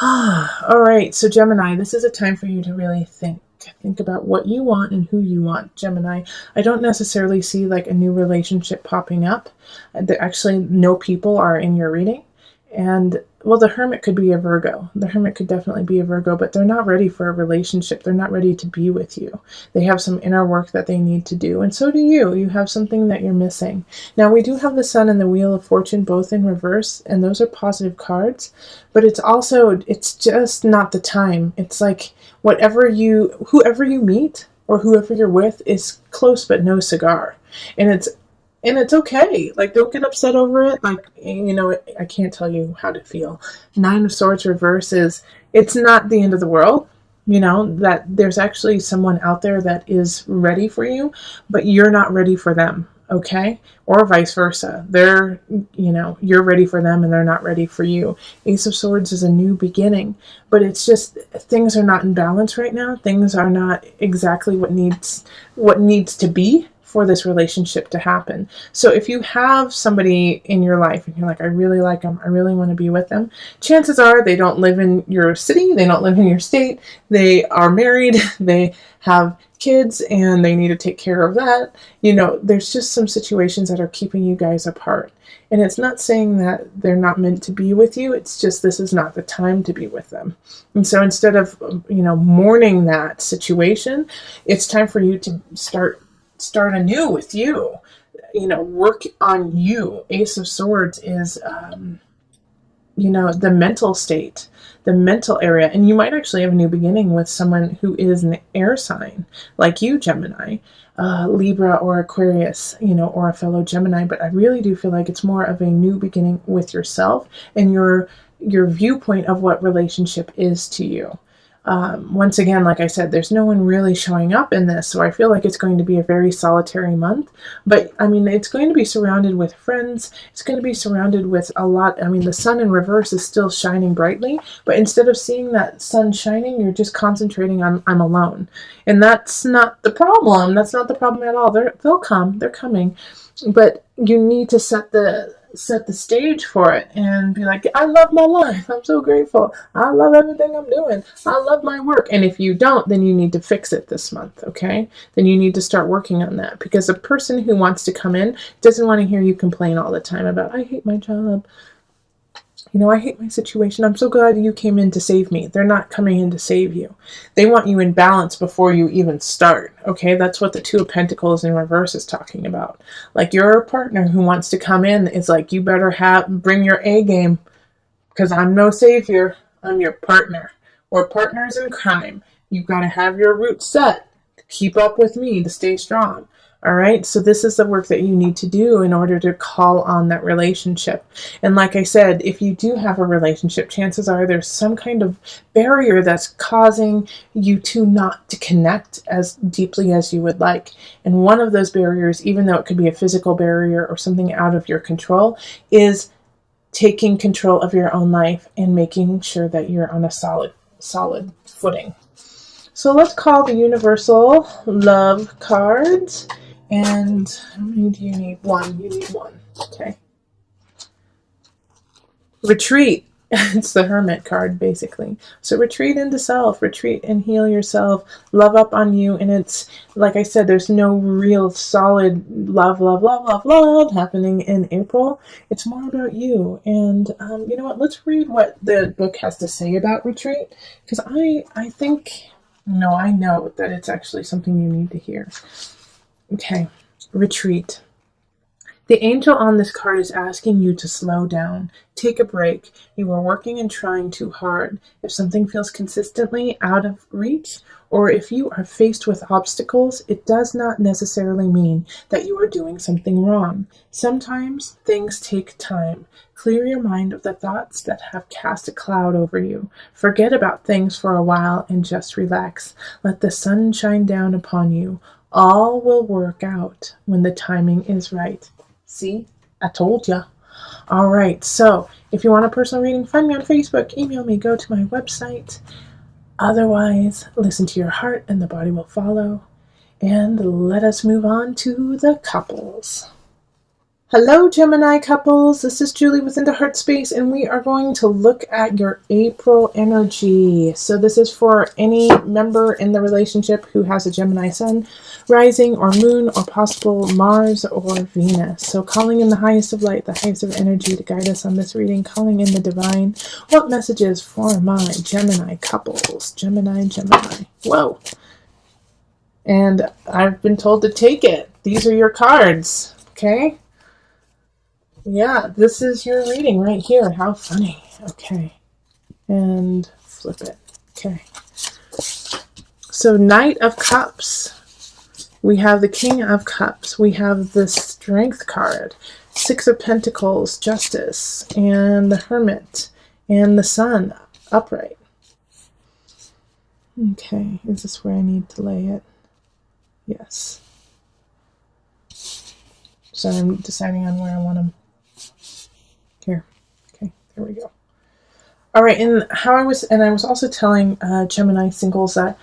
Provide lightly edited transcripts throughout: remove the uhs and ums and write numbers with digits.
All right, so Gemini, this is a time for you to really think. Think about what you want and who you want, Gemini. I don't necessarily see like a new relationship popping up. Actually, no people are in your reading. And well, the Hermit could be a Virgo. The Hermit could definitely be a Virgo, but they're not ready for a relationship. They're not ready to be with you. They have some inner work that they need to do. And so do you. You have something that you're missing. Now, we do have the Sun and the Wheel of Fortune both in reverse, and those are positive cards. But it's just not the time. It's like whoever you meet or whoever you're with is close but no cigar. And it's okay. Like, don't get upset over it. Like, I can't tell you how to feel. Nine of Swords reverse is, it's not the end of the world. That there's actually someone out there that is ready for you, but you're not ready for them. Okay? Or vice versa. You're ready for them and they're not ready for you. Ace of Swords is a new beginning, but it's just things are not in balance right now. Things are not exactly what needs to be for this relationship to happen. So if you have somebody in your life and you're like, I really like them, I really want to be with them, chances are they don't live in your city, they don't live in your state, they are married, they have kids, and they need to take care of that. There's just some situations that are keeping you guys apart. And it's not saying that they're not meant to be with you, it's just this is not the time to be with them. And so instead of, mourning that situation, it's time for you to start anew with you. Work on you. Ace of Swords is the mental state, the mental area. And you might actually have a new beginning with someone who is an air sign, like you, Gemini, Libra or Aquarius, or a fellow Gemini. But I really do feel like it's more of a new beginning with yourself and your viewpoint of what relationship is to you. Once again, like I said, there's no one really showing up in this, so I feel like it's going to be a very solitary month. But it's going to be surrounded with friends. It's going to be surrounded with a lot. The sun in reverse is still shining brightly, but instead of seeing that sun shining, you're just concentrating on I'm alone, and that's not the problem. That's not the problem at all. They'll come. They're coming, but you need to set the stage for it and be like, I love my life. I'm so grateful. I love everything I'm doing. I love my work. And if you don't, then you need to fix it this month, okay? Then you need to start working on that, because a person who wants to come in doesn't want to hear you complain all the time about, I hate my job. I hate my situation. I'm so glad you came in to save me. They're not coming in to save you. They want you in balance before you even start. Okay, that's what the Two of Pentacles in reverse is talking about. Like, your partner who wants to come in is like, you better bring your A game, because I'm no savior. I'm your partner. We're partners in crime. You've got to have your roots set to keep up with me, to stay strong. All right, so this is the work that you need to do in order to call on that relationship. And like I said, if you do have a relationship, chances are there's some kind of barrier that's causing you not to connect as deeply as you would like. And one of those barriers, even though it could be a physical barrier or something out of your control, is taking control of your own life and making sure that you're on a solid footing. So let's call the universal love cards. And how many do you need? One. You need one. Okay. Retreat. It's the Hermit card, basically. So retreat into self. Retreat and heal yourself. Love up on you. And it's, like I said, there's no real solid love happening in April. It's more about you. And you know what? Let's read what the book has to say about retreat. Because I think, no, I know that it's actually something you need to hear. Okay, retreat. The angel on this card is asking you to slow down, take a break. You are working and trying too hard. If something feels consistently out of reach, or if you are faced with obstacles, it does not necessarily mean that you are doing something wrong. Sometimes things take time. Clear your mind of the thoughts that have cast a cloud over you. Forget about things for a while and just relax. Let the sun shine down upon you. All will work out when the timing is right. See? I told ya. All right. So if you want a personal reading, find me on Facebook. Email me. Go to my website. Otherwise, listen to your heart and the body will follow. And let us move on to the couples. Hello, Gemini couples. This is Julie with Into Heart Space, and we are going to look at your April energy. So this is for any member in the relationship who has a Gemini sun, rising, or moon, or possible Mars or Venus. So calling in the highest of light, the highest of energy to guide us on this reading, calling in the divine. What messages for my Gemini couples? Gemini, Gemini. Whoa. And I've been told to take it. These are your cards, okay? Yeah, this is your reading right here. How funny. Okay. And flip it. Okay. So Knight of Cups. We have the King of Cups. We have the Strength card. Six of Pentacles, Justice, and the Hermit, and the Sun, upright. Okay, is this where I need to lay it? Yes. So I'm deciding on where I want them. Here. Okay, there we go. All right, and I was also telling Gemini singles that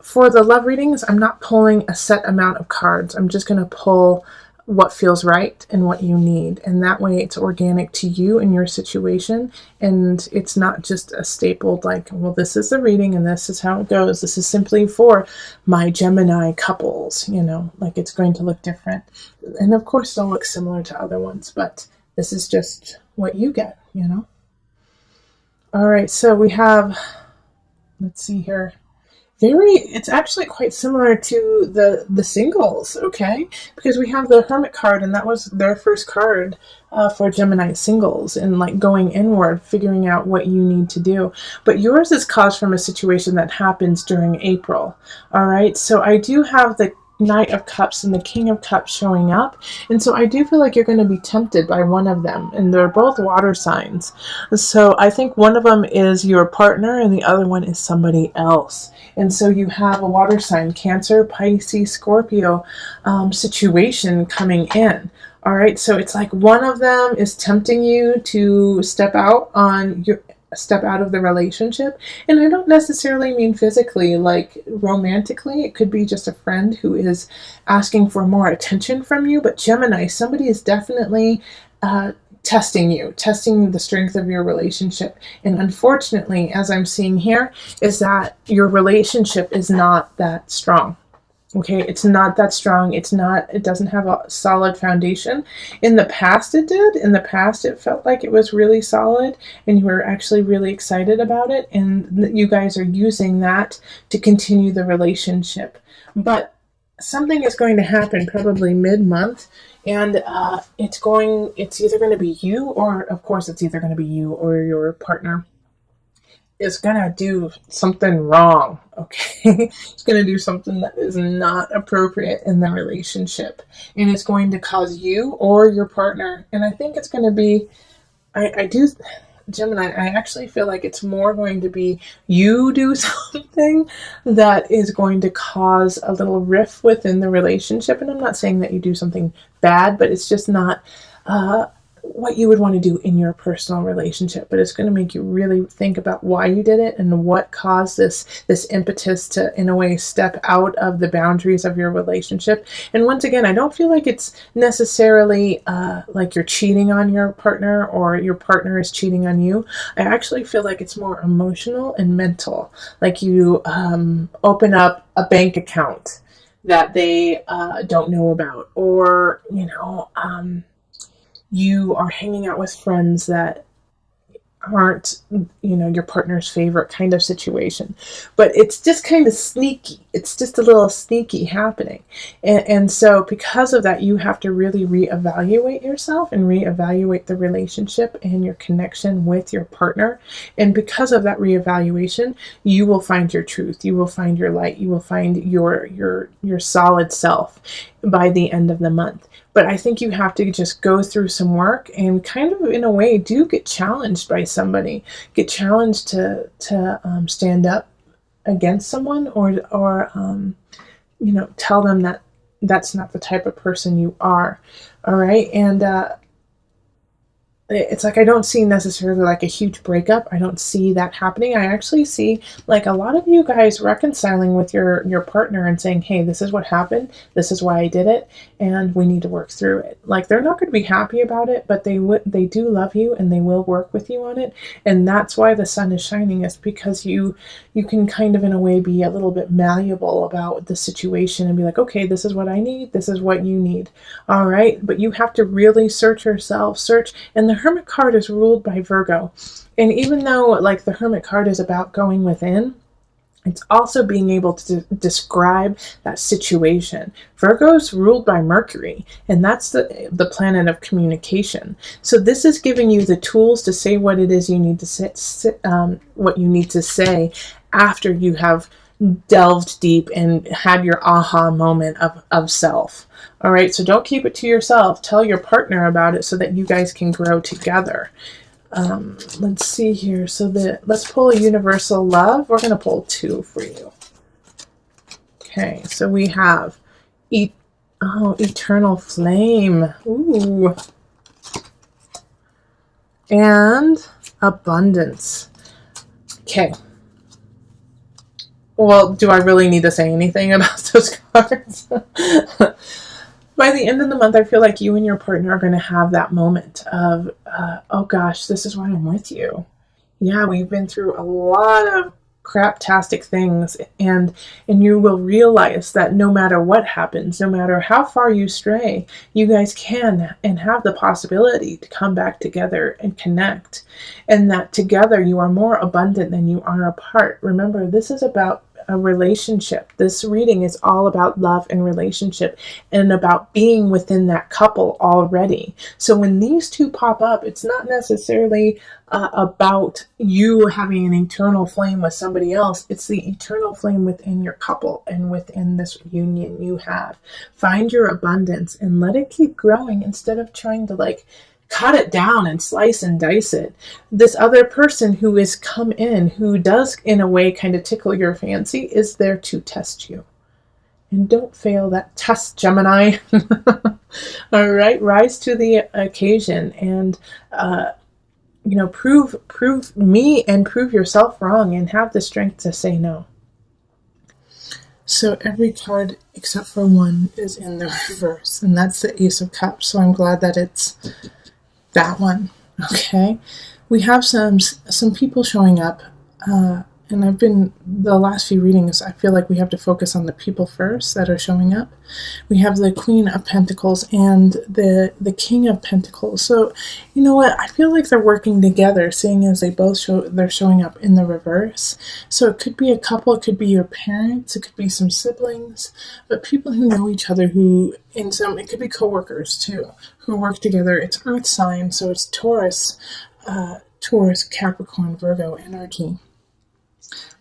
for the love readings, I'm not pulling a set amount of cards. I'm just going to pull what feels right and what you need. And that way it's organic to you and your situation. And it's not just a stapled like, well, this is the reading and this is how it goes. This is simply for my Gemini couples, like it's going to look different. And of course, they'll look similar to other ones, but this is just what you get, All right, so we have, let's see here. It's actually quite similar to the singles, okay? Because we have the Hermit card, and that was their first card for Gemini singles, and like going inward, figuring out what you need to do. But yours is caused from a situation that happens during April, all right? So I do have the Knight of Cups and the King of Cups showing up, and so I do feel like you're going to be tempted by one of them, and they're both water signs. So I think one of them is your partner and the other one is somebody else. And so you have a water sign, Cancer, Pisces, Scorpio situation coming in. All right, so it's like one of them is tempting you to step out of the relationship. And I don't necessarily mean physically, like romantically. It could be just a friend who is asking for more attention from you. But Gemini, somebody is definitely testing the strength of your relationship. And unfortunately, as I'm seeing here, is that your relationship is not that strong. Okay, it's not that strong. It doesn't have a solid foundation. In the past it did. In the past it felt like it was really solid and you were actually really excited about it, and you guys are using that to continue the relationship. But something is going to happen probably mid-month, and it's either going to be you, or of course it's either going to be you or your partner is going to do something wrong, okay? It's going to do something that is not appropriate in the relationship. And it's going to cause you or your partner, and I think it's going to be, Gemini, I actually feel like it's more going to be you do something that is going to cause a little rift within the relationship. And I'm not saying that you do something bad, but it's just not what you would want to do in your personal relationship. But it's going to make you really think about why you did it and what caused this impetus to, in a way, step out of the boundaries of your relationship. And once again, I don't feel like it's necessarily like you're cheating on your partner or your partner is cheating on you. I actually feel like it's more emotional and mental. Like you open up a bank account that they don't know about, or you are hanging out with friends that aren't, your partner's favorite kind of situation. But it's just kind of sneaky. It's just a little sneaky happening. And so because of that, you have to really reevaluate yourself and reevaluate the relationship and your connection with your partner. And because of that reevaluation, you will find your truth. You will find your light. You will find your solid self by the end of the month. But I think you have to just go through some work and kind of, in a way, do get challenged by somebody. Get challenged to stand up against someone, or tell them that that's not the type of person you are. All right, and it's like I don't see necessarily like a huge breakup. I don't see that happening. I actually see like a lot of you guys reconciling with your partner and saying, hey, this is what happened, this is why I did it, and we need to work through it. Like, they're not going to be happy about it, but they do love you, and they will work with you on it. And that's why the sun is shining, is because you can kind of in a way be a little bit malleable about the situation and be like, okay, this is what I need, this is what you need. All right, but you have to really search yourself, and the Hermit card is ruled by Virgo. And even though like the Hermit card is about going within, it's also being able to describe that situation. Virgo's ruled by Mercury, and that's the planet of communication. So this is giving you the tools to say what it is you need to what you need to say after you have delved deep and had your aha moment of self. All right, so don't keep it to yourself. Tell your partner about it so that you guys can grow together. Let's see here. So let's pull a universal love. We're going to pull 2 for you. Okay, so we have eternal flame. Ooh. And abundance. Okay. Well, do I really need to say anything about those cards? By the end of the month, I feel like you and your partner are going to have that moment of, oh gosh, this is why I'm with you. Yeah, we've been through a lot of craptastic things, and you will realize that no matter what happens, no matter how far you stray, you guys can and have the possibility to come back together and connect, and that together you are more abundant than you are apart. Remember, this is about a relationship. This reading is all about love and relationship, and about being within that couple already. So when these two pop up, it's not necessarily about you having an eternal flame with somebody else. It's the eternal flame within your couple and within this union you have. Find your abundance and let it keep growing instead of trying to like cut it down and slice and dice it. This other person who is come in, who does in a way kind of tickle your fancy, is there to test you. And don't fail that test, Gemini. All right, rise to the occasion and prove me and prove yourself wrong, and have the strength to say no. So every card except for one is in the reverse, and that's the Ace of Cups. So I'm glad that it's that one. Okay, we have some people showing up, and I've been the last few readings, I feel like we have to focus on the people first that are showing up. We have the Queen of Pentacles and the King of Pentacles. So you know what, I feel like they're working together, seeing as they're showing up in the reverse. So it could be a couple, it could be your parents, it could be some siblings, but people who know each other, it could be co-workers too, who work together. It's Earth sign, so it's Taurus, Capricorn, Virgo energy.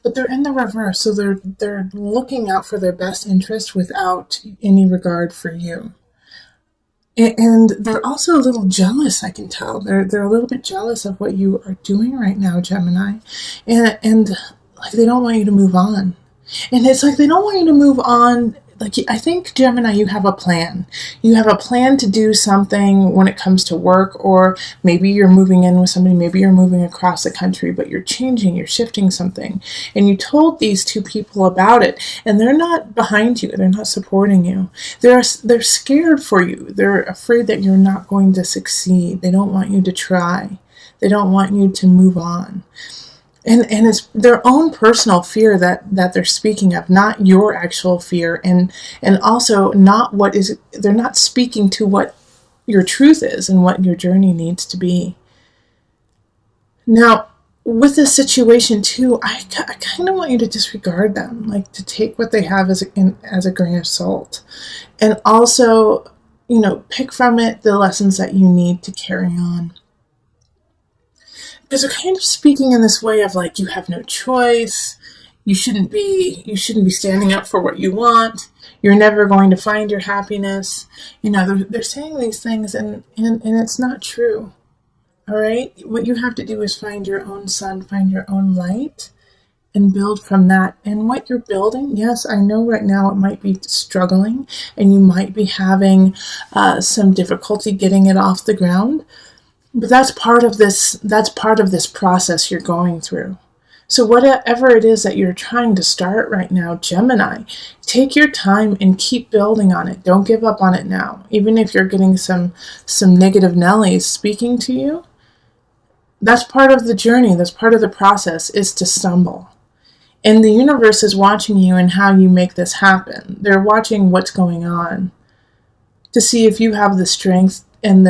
But they're in the reverse, so they're looking out for their best interest without any regard for you. And they're also a little jealous, I can tell. They're a little bit jealous of what you are doing right now, Gemini. And like they don't want you to move on. And it's like they don't want you to move on. Like, I think, Gemini, you have a plan. You have a plan to do something when it comes to work, or maybe you're moving in with somebody, maybe you're moving across the country, but you're changing, you're shifting something. And you told these two people about it, and they're not behind you. They're not supporting you. They're scared for you. They're afraid that you're not going to succeed. They don't want you to try. They don't want you to move on. And it's their own personal fear that they're speaking of, not your actual fear, and also they're not speaking to what your truth is and what your journey needs to be. Now, with this situation too, I kind of want you to disregard them, like to take what they have as a grain of salt, and also, pick from it the lessons that you need to carry on. Because they're kind of speaking in this way of like, you have no choice, you shouldn't be standing up for what you want, you're never going to find your happiness. They're saying these things, and it's not true. All right, what you have to do is find your own sun, find your own light, and build from that. And what you're building, yes, I know right now it might be struggling, and you might be having some difficulty getting it off the ground. But that's part of this process you're going through. So whatever it is that you're trying to start right now, Gemini, take your time and keep building on it. Don't give up on it now. Even if you're getting some negative Nellies speaking to you, that's part of the journey. That's part of the process, is to stumble. And the universe is watching you and how you make this happen. They're watching what's going on to see if you have the strength and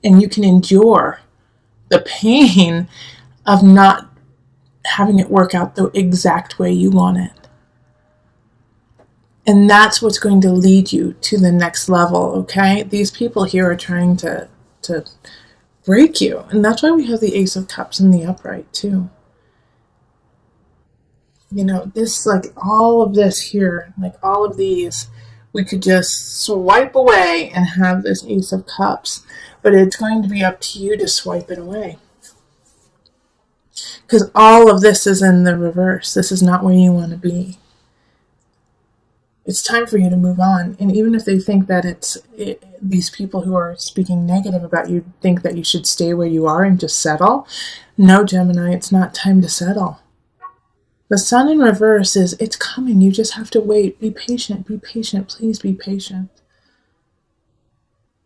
and you can endure the pain of not having it work out the exact way you want it. And that's what's going to lead you to the next level, okay? These people here are trying to break you. And that's why we have the Ace of Cups in the upright, too. You know, this, like, all of this here, like, all of these, we could just swipe away and have this Ace of Cups. But it's going to be up to you to swipe it away. Because all of this is in the reverse. This is not where you want to be. It's time for you to move on. And even if they think that these people who are speaking negative about you think that you should stay where you are and just settle, no, Gemini, it's not time to settle. The sun in reverse is, it's coming. You just have to wait. Be patient. Be patient. Please be patient.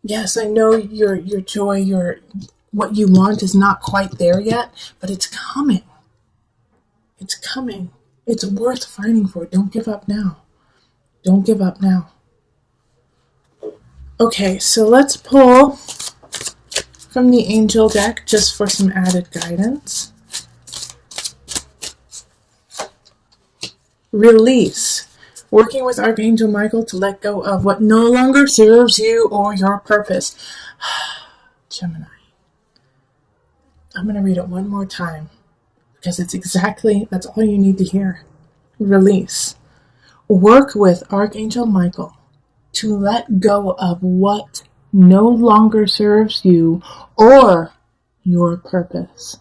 Yes, I know your joy, what you want is not quite there yet, but it's coming. It's coming. It's worth fighting for. Don't give up now. Don't give up now. Okay, so let's pull from the angel deck just for some added guidance. Release. Working with Archangel Michael to let go of what no longer serves you or your purpose. Gemini. I'm going to read it one more time because that's all you need to hear. Release. Work with Archangel Michael to let go of what no longer serves you or your purpose.